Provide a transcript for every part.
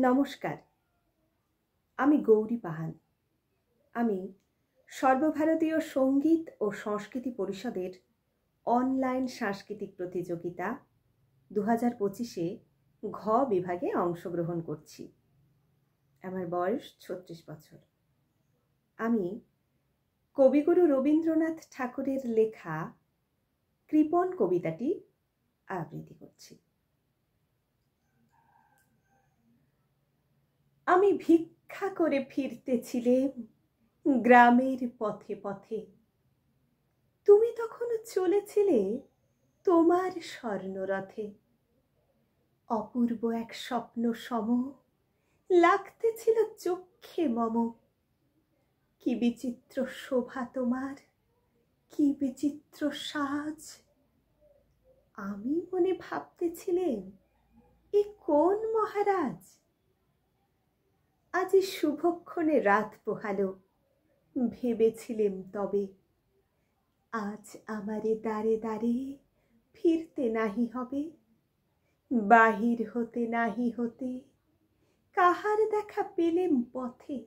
নমস্কার, আমি গৌরী পাহান। আমি সর্বভারতীয় সঙ্গীত ও সংস্কৃতি পরিষদের অনলাইন সাংস্কৃতিক প্রতিযোগিতা 2025-এ ঘ বিভাগে অংশগ্রহণ করছি। আমার বয়স 36 বছর। আমি কবিগুরু রবীন্দ্রনাথ ঠাকুরের লেখা কৃপণ কবিতাটি আবৃত্তি করছি। আমি ভিক্ষা করে ফিরতেছিলাম গ্রামের পথে পথে, তুমি তখন চলেছিলে তোমার স্বর্ণরথে। অপূর্ব এক স্বপ্ন সম লাগতেছিল চক্ষে মম। কি বিচিত্র শোভা তোমার, কি বিচিত্র সাজ। আমি মনে ভাবতেছিলেন, এ কোন মহারাজ। আজি শুভক্ষণে রাত পোহালো, ভেবেছিলেম তবে আজ আমারে দ্বারে দ্বারে ফিরতে নাহি হবে। বাহির হতে নাহি হতে কাহার দেখা পেলেম পথে।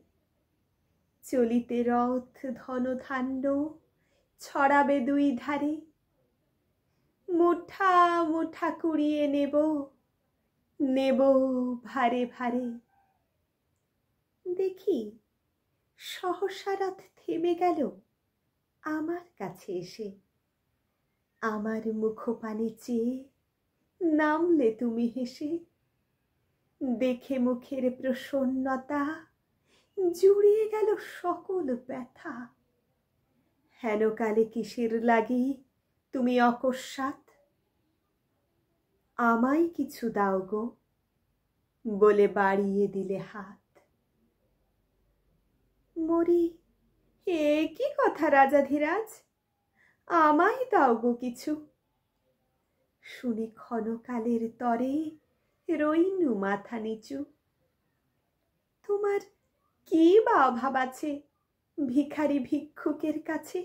চলিতে রথ ধনধান্য ছড়াবে দুই ধারে। মুঠা মুঠা কুড়িয়ে নেব, নেব ভারে ভারে। দেখি সহসা রথ থেমে গেল আমার কাছে এসে। আমার মুখপানে চেয়ে নামলে তুমি হেসে। দেখে মুখের প্রসন্নতা জুড়িয়ে গেল সকল ব্যথা। হেনকালে কিসের লাগি তুমি অকস্মাৎ। আমায় কিছু দাও গো, বলে বাড়িয়ে দিলে হাত। মরি, এ কি কথা রাজাধিরাজ, আমায় দাও গো কিছু। শুনে ক্ষণকালের তরে রইনু মাথা নিচু। তোমার কি বা অভাব আছে ভিখারি ভিক্ষুকের কাছে।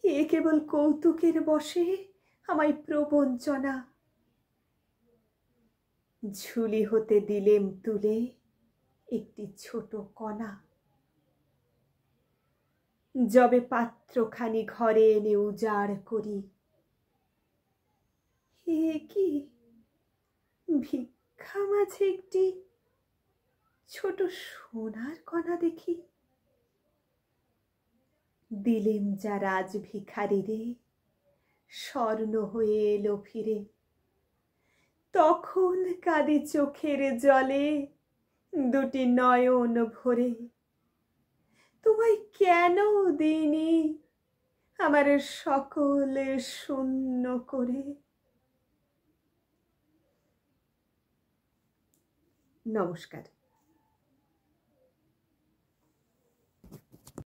এ কেবল কৌতুকের বশে আমায় প্রবঞ্চনা। ঝুলি হতে দিলেম তুলে একটি ছোট কণা। যবে পাত্রখানি ঘরে এনে উজাড় করি, এ কি ভিক্ষা মাঝে একটি ছোট সোনার কণা দেখি। দিলেম যা রাজ ভিখারিরে, স্বর্ণ হয়ে এলো ফিরে। তখন কাঁদি চোখের জলে দুটি নয়ন ভরে। তোমায় কেন দিইনি আমার সকলে শূন্য করে। নমস্কার।